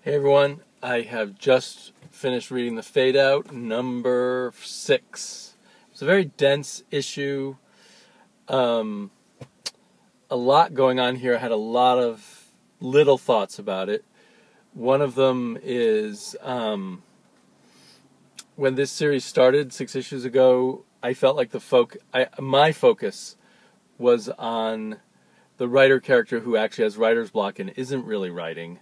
Hey everyone, I have just finished reading The Fade Out, number 6. It's a very dense issue. A lot going on here. I had a lot of little thoughts about it. One of them is when this series started 6 issues ago, I felt like my focus was on the writer character who actually has writer's block and isn't really writing.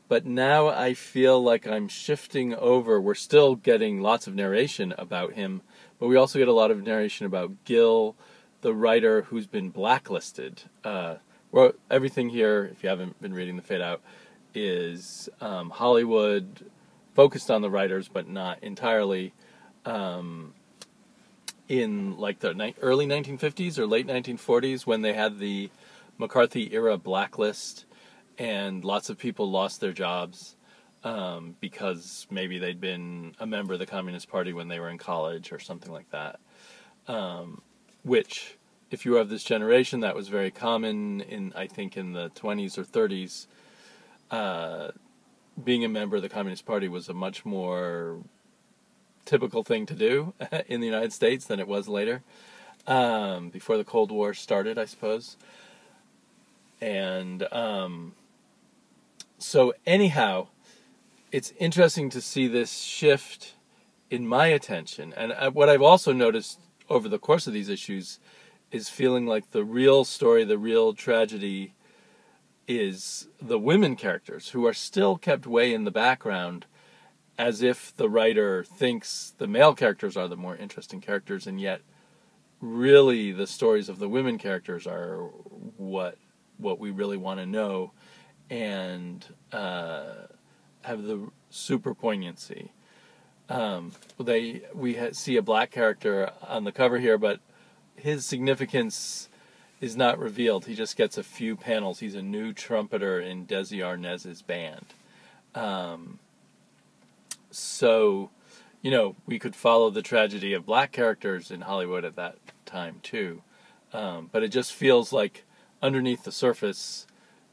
But now I feel like I'm shifting over. We're still getting lots of narration about him, but we also get a lot of narration about Gil, the writer who's been blacklisted. Well, everything here, if you haven't been reading The Fade Out, is Hollywood focused on the writers, but not entirely. In like the early 1950s or late 1940s, when they had the McCarthy-era blacklist, and lots of people lost their jobs because maybe they'd been a member of the Communist Party when they were in college or something like that. Which, if you were of this generation, that was very common in the 20s or 30s. Being a member of the Communist Party was a much more typical thing to do in the United States than it was later, before the Cold War started, I suppose. And so anyhow, it's interesting to see this shift in my attention. And what I've also noticed over the course of these issues is feeling like the real story, the real tragedy, is the women characters, who are still kept way in the background, as if the writer thinks the male characters are the more interesting characters, and yet really the stories of the women characters are what we really want to know, and have the super poignancy. We see a black character on the cover here, but his significance is not revealed. He just gets a few panels. He's a new trumpeter in Desi Arnaz's band. So, we could follow the tragedy of black characters in Hollywood at that time too. But it just feels like underneath the surface,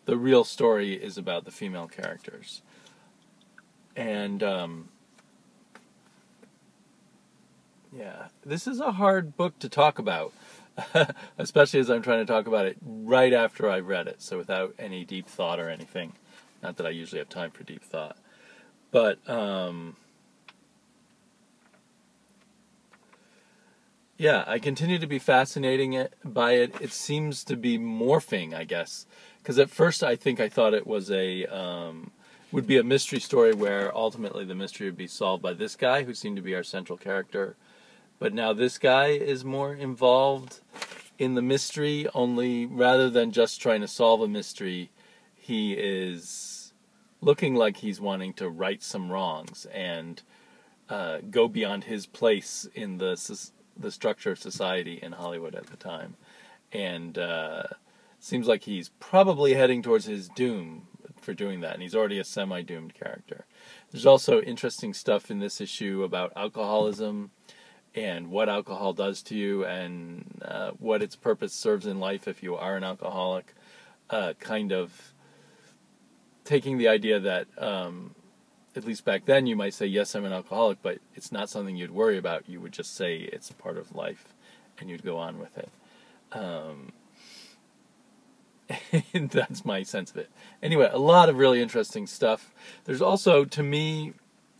the real story is about the female characters. And, this is a hard book to talk about, especially as I'm trying to talk about it right after I've read it, so without any deep thought or anything. Not that I usually have time for deep thought. But, I continue to be fascinated by it. It seems to be morphing, I guess. Because at first I thought it was would be a mystery story where ultimately the mystery would be solved by this guy, who seemed to be our central character. But now this guy is more involved in the mystery, only rather than just trying to solve a mystery, he is looking like he's wanting to right some wrongs and go beyond his place in the structure of society in Hollywood at the time. And seems like he's probably heading towards his doom for doing that, and he's already a semi-doomed character. There's also interesting stuff in this issue about alcoholism and what alcohol does to you, and what its purpose serves in life if you are an alcoholic. Kind of taking the idea that, at least back then, you might say, yes, I'm an alcoholic, but it's not something you'd worry about. You would just say it's a part of life, and you'd go on with it. That's my sense of it. Anyway, a lot of really interesting stuff. There's also, to me,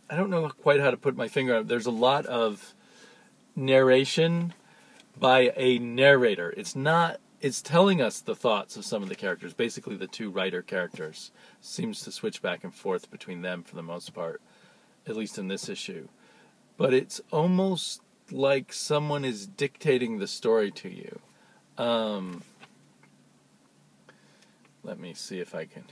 I don't know quite how to put my finger on it, there's a lot of narration by a narrator. It's telling us the thoughts of some of the characters, basically the two writer characters. Seems to switch back and forth between them for the most part, at least in this issue. But it's almost like someone is dictating the story to you. Let me see if I can.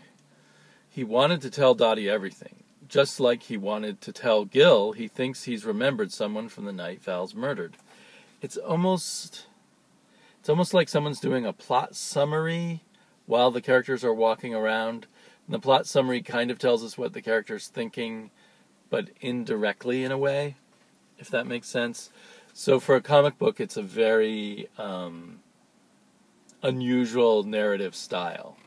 He wanted to tell Dottie everything. Just like he wanted to tell Gil, he thinks he's remembered someone from the night Val's murdered. It's almost like someone's doing a plot summary while the characters are walking around. And the plot summary kind of tells us what the character's thinking, but indirectly in a way, if that makes sense. So for a comic book, it's a very unusual narrative style.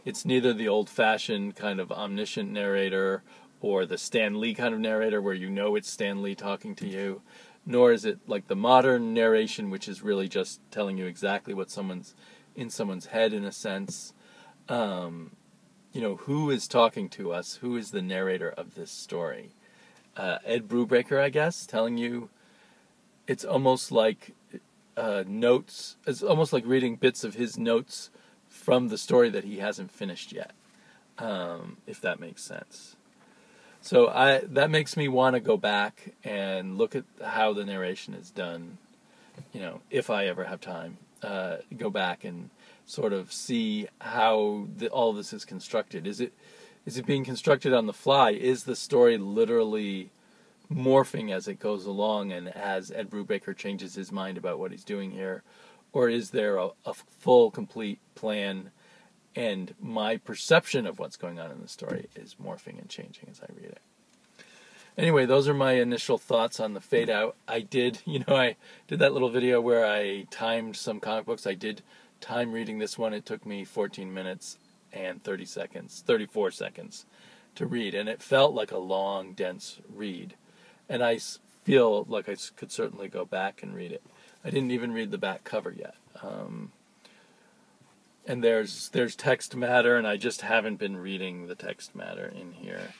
It's neither the old-fashioned kind of omniscient narrator or the Stan Lee kind of narrator where you know it's Stan Lee talking to you, nor is it like the modern narration, which is really just telling you exactly what someone's in someone's head in a sense. Who is talking to us? Who is the narrator of this story? Ed Brubaker, I guess, telling you. It's almost like notes. It's almost like reading bits of his notes from the story that he hasn't finished yet, if that makes sense. So that makes me want to go back and look at how the narration is done, if I ever have time, go back and sort of see how all this is constructed. Is it being constructed on the fly? Is the story literally morphing as it goes along and as Ed Brubaker changes his mind about what he's doing here? Or is there a full, complete plan, and my perception of what's going on in the story is morphing and changing as I read it? Anyway, those are my initial thoughts on the Fade Out. I did that little video where I timed some comic books. I did time reading this one. It took me 14 minutes and 34 seconds to read, and it felt like a long, dense read. And I feel like I could certainly go back and read it. I didn't even read the back cover yet. And there's text matter, and I just haven't been reading the text matter in here.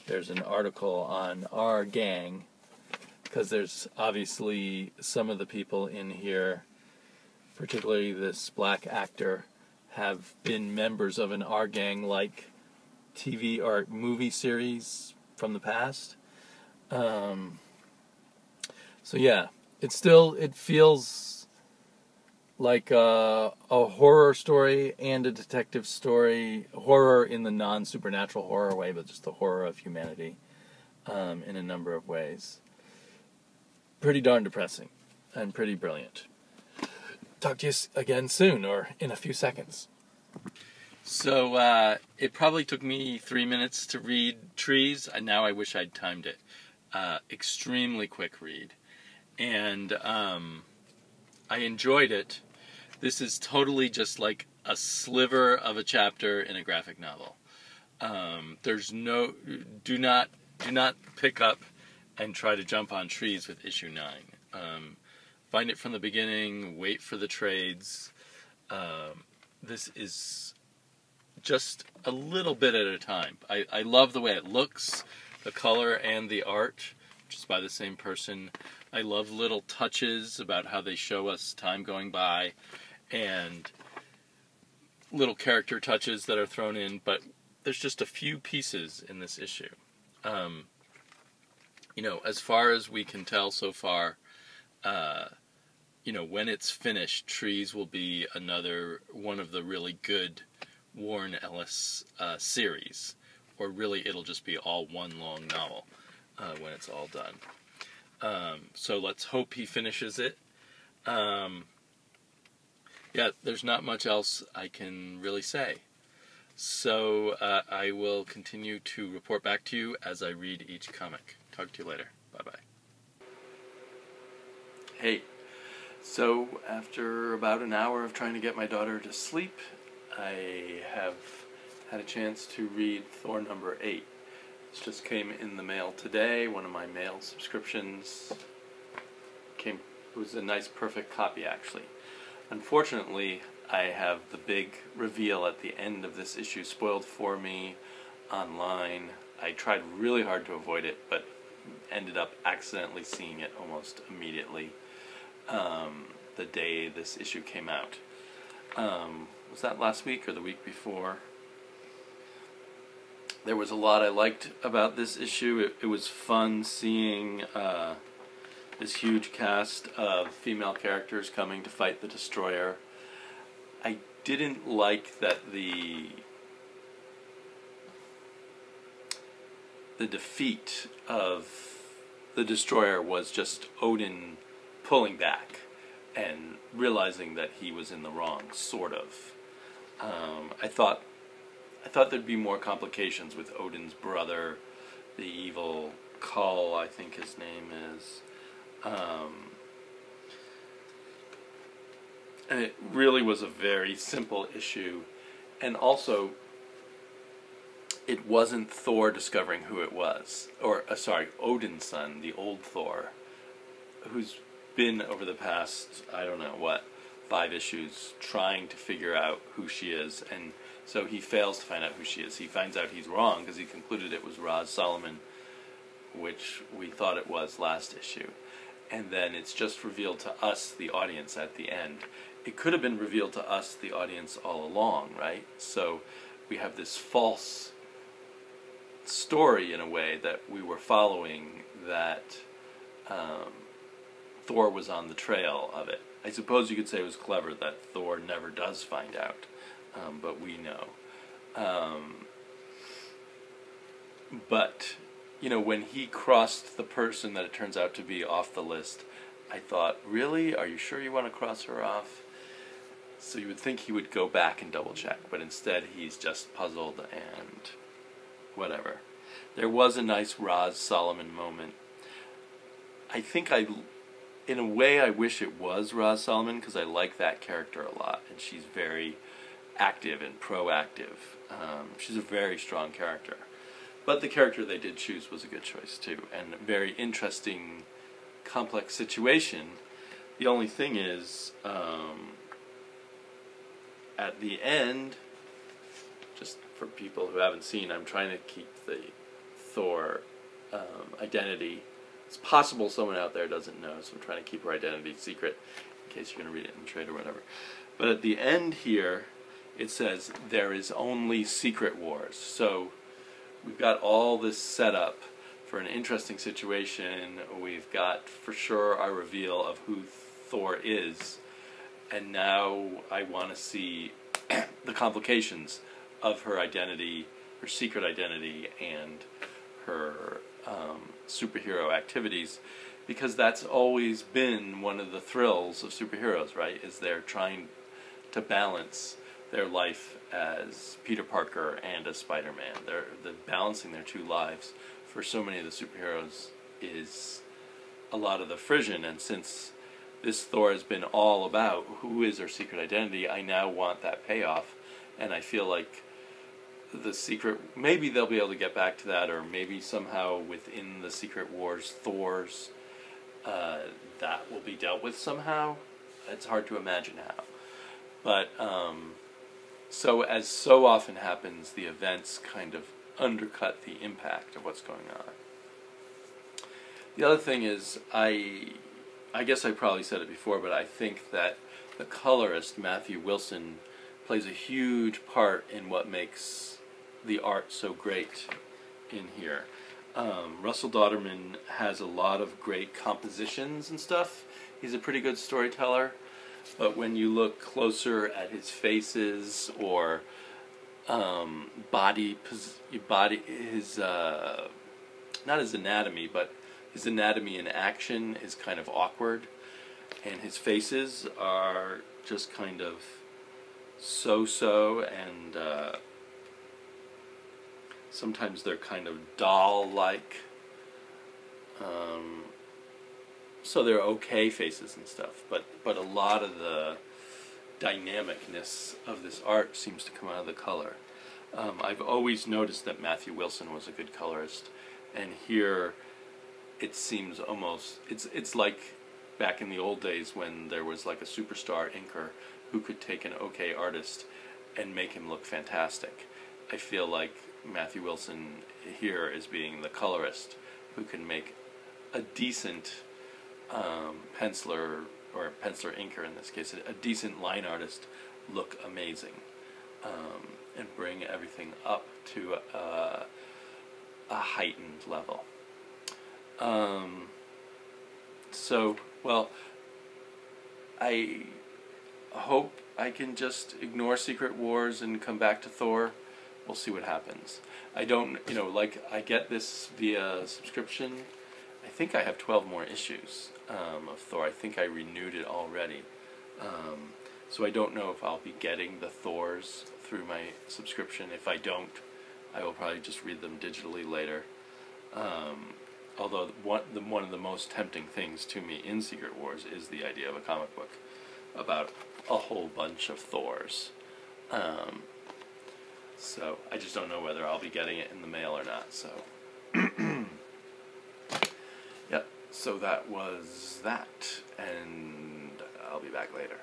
There's an article on our gang, because there's obviously some of the people in here, particularly this black actor, have been members of an our gang-like TV or movie series from the past. So yeah, it feels like a horror story and a detective story. Horror in the non-supernatural horror way, but just the horror of humanity in a number of ways. Pretty darn depressing and pretty brilliant. Talk to you again soon, or in a few seconds. So it probably took me 3 minutes to read Trees, and now I wish I'd timed it. Extremely quick read. And I enjoyed it. This is totally just like a sliver of a chapter in a graphic novel. Do not pick up and try to jump on Trees with issue 9. Find it from the beginning, wait for the trades. This is just a little bit at a time. I love the way it looks, the color and the art, which is by the same person. I love little touches about how they show us time going by, and little character touches that are thrown in, but there's just a few pieces in this issue. As far as we can tell so far, when it's finished, Trees will be another one of the really good Warren Ellis series, or really it'll just be all one long novel when it's all done. So let's hope he finishes it. There's not much else I can really say. So I will continue to report back to you as I read each comic. Talk to you later. Bye-bye. Hey, so after about an hour of trying to get my daughter to sleep, I have had a chance to read Thor number 8. This just came in the mail today, one of my mail subscriptions. It was a nice, perfect copy, actually. Unfortunately, I have the big reveal at the end of this issue spoiled for me online. I tried really hard to avoid it, but ended up accidentally seeing it almost immediately the day this issue came out. Was that last week or the week before? There was a lot I liked about this issue. It was fun seeing this huge cast of female characters coming to fight the Destroyer. I didn't like that the defeat of the Destroyer was just Odin pulling back and realizing that he was in the wrong, sort of. I thought there'd be more complications with Odin's brother, the evil Kull, I think his name is. And it really was a very simple issue. And also, it wasn't Thor discovering who it was, or sorry, Odin's son, the old Thor, who's been over the past, I don't know what, 5 issues trying to figure out who she is, and so he fails to find out who she is. He finds out he's wrong because he concluded it was Roz Solomon, which we thought it was last issue. And then it's just revealed to us, the audience, at the end. It could have been revealed to us, the audience, all along, right? So we have this false story, in a way, that we were following, that Thor was on the trail of it. I suppose you could say it was clever that Thor never does find out, but we know. But, you know, when he crossed the person that it turns out to be off the list, I thought, really? Are you sure you want to cross her off? So you would think he would go back and double check, but instead he's just puzzled and whatever. There was a nice Roz Solomon moment. I think in a way I wish it was Roz Solomon, because I like that character a lot, and she's very active and proactive. She's a very strong character. But the character they did choose was a good choice too, and a very interesting, complex situation. The only thing is, at the end, just for people who haven't seen, I'm trying to keep the Thor identity. It's possible someone out there doesn't know, so I'm trying to keep her identity secret in case you're going to read it in the trade or whatever. But at the end here, it says, there is only Secret Wars. So we've got all this set up for an interesting situation. We've got, for sure, our reveal of who Thor is. And now I want to see the complications of her identity, her secret identity, and her superhero activities, because that's always been one of the thrills of superheroes, right? Is they're trying to balance their life as Peter Parker and as Spider-Man. They're balancing their two lives. For so many of the superheroes is a lot of the frisson, and since this Thor has been all about who is her secret identity, I now want that payoff, and I feel like the secret, maybe they'll be able to get back to that, or maybe somehow within the Secret Wars, Thor's, that will be dealt with somehow. It's hard to imagine how. But, so as so often happens, the events kind of undercut the impact of what's going on. The other thing is, I guess I probably said it before, but I think that the colorist, Matthew Wilson, plays a huge part in what makes the art so great in here. Russell Dauterman has a lot of great compositions and stuff. He's a pretty good storyteller, but when you look closer at his faces or his not his anatomy, but his anatomy in action is kind of awkward, and his faces are just kind of so-so, and sometimes they're kind of doll-like. So they're okay faces and stuff, but a lot of the dynamicness of this art seems to come out of the color. I've always noticed that Matthew Wilson was a good colorist, and here it seems almost, it's like back in the old days when there was like a superstar inker who could take an okay artist and make him look fantastic. I feel like Matthew Wilson here is being the colorist who can make a decent penciler, or penciler inker in this case, a decent line artist look amazing, and bring everything up to a heightened level. So, well, I hope I can just ignore Secret Wars and come back to Thor. We'll see what happens. I don't, like, I get this via subscription. I think I have 12 more issues of Thor. I think I renewed it already. So I don't know if I'll be getting the Thors through my subscription. If I don't, I will probably just read them digitally later. Although one of the most tempting things to me in Secret Wars is the idea of a comic book about a whole bunch of Thors. So I just don't know whether I'll be getting it in the mail or not. So, yep. So that was that, and I'll be back later.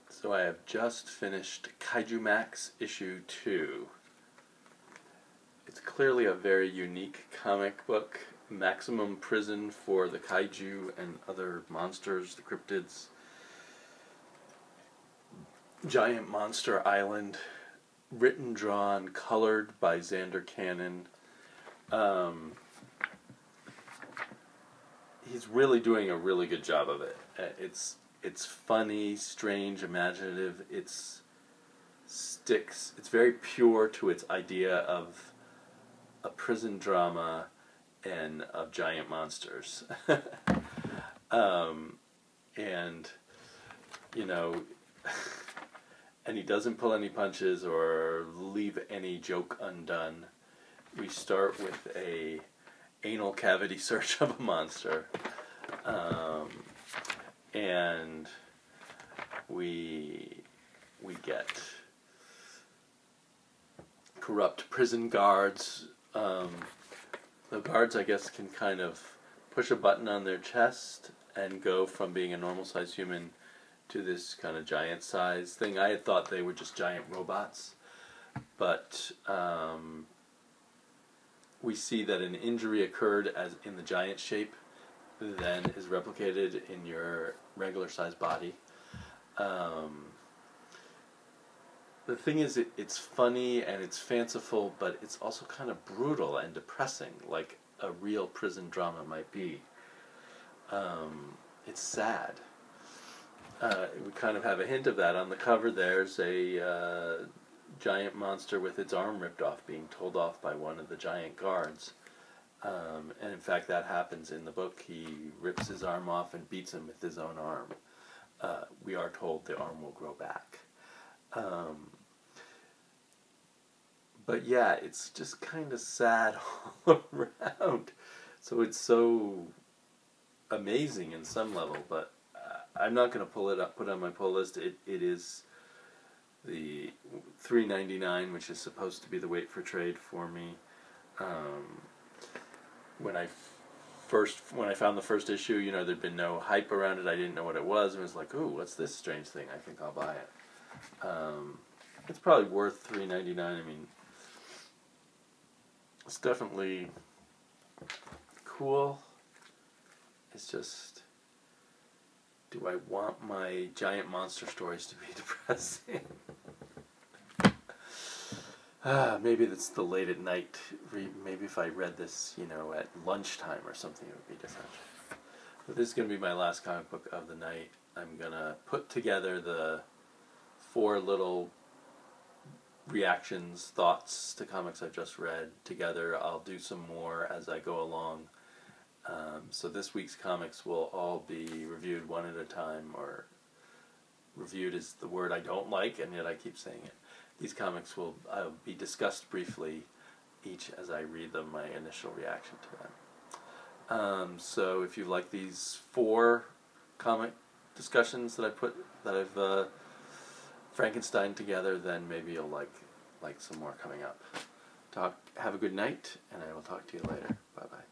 So I have just finished Kaijumax issue 2. It's clearly a very unique comic book. Maximum prison for the kaiju and other monsters, the cryptids. Giant Monster Island, written, drawn, colored by Xander Cannon. He's really doing a really good job of it. It's funny, strange, imaginative. It's very pure to its idea of a prison drama and of giant monsters. And, you know, and he doesn't pull any punches or leave any joke undone. We start with a anal cavity search of a monster, and we get corrupt prison guards. The guards, I guess, can kind of push a button on their chest and go from being a normal-sized human to this kind of giant-size thing. I had thought they were just giant robots, but we see that an injury occurred as in the giant shape, then is replicated in your regular-sized body. The thing is, it's funny and it's fanciful, but it's also kind of brutal and depressing, like a real prison drama might be. It's sad. We kind of have a hint of that. On the cover there's a giant monster with its arm ripped off, being told off by one of the giant guards. And in fact that happens in the book. He rips his arm off and beats him with his own arm. We are told the arm will grow back. But yeah, it's just kind of sad all around. So it's so amazing in some level, but I'm not going to put it on my pull list. It is the $3.99, which is supposed to be the wait for trade for me. When I found the first issue, you know, there'd been no hype around it. I didn't know what it was, and was like, "Ooh, what's this strange thing? I think I'll buy it." It's probably worth $3.99. I mean, it's definitely cool. It's just, do I want my giant monster stories to be depressing? Maybe that's the late at night. Maybe if I read this, you know, at lunchtime or something, it would be different. But this is going to be my last comic book of the night. I'm going to put together the 4 little reactions, thoughts to comics I've just read together. I'll do some more as I go along. So this week's comics will all be reviewed one at a time, or reviewed is the word I don't like, and yet I keep saying it. These comics will be discussed briefly, each as I read them, my initial reaction to them. So if you like these 4 comic discussions that I've Frankenstein together, then maybe you'll like some more coming up. Have a good night, and I will talk to you later. Bye bye.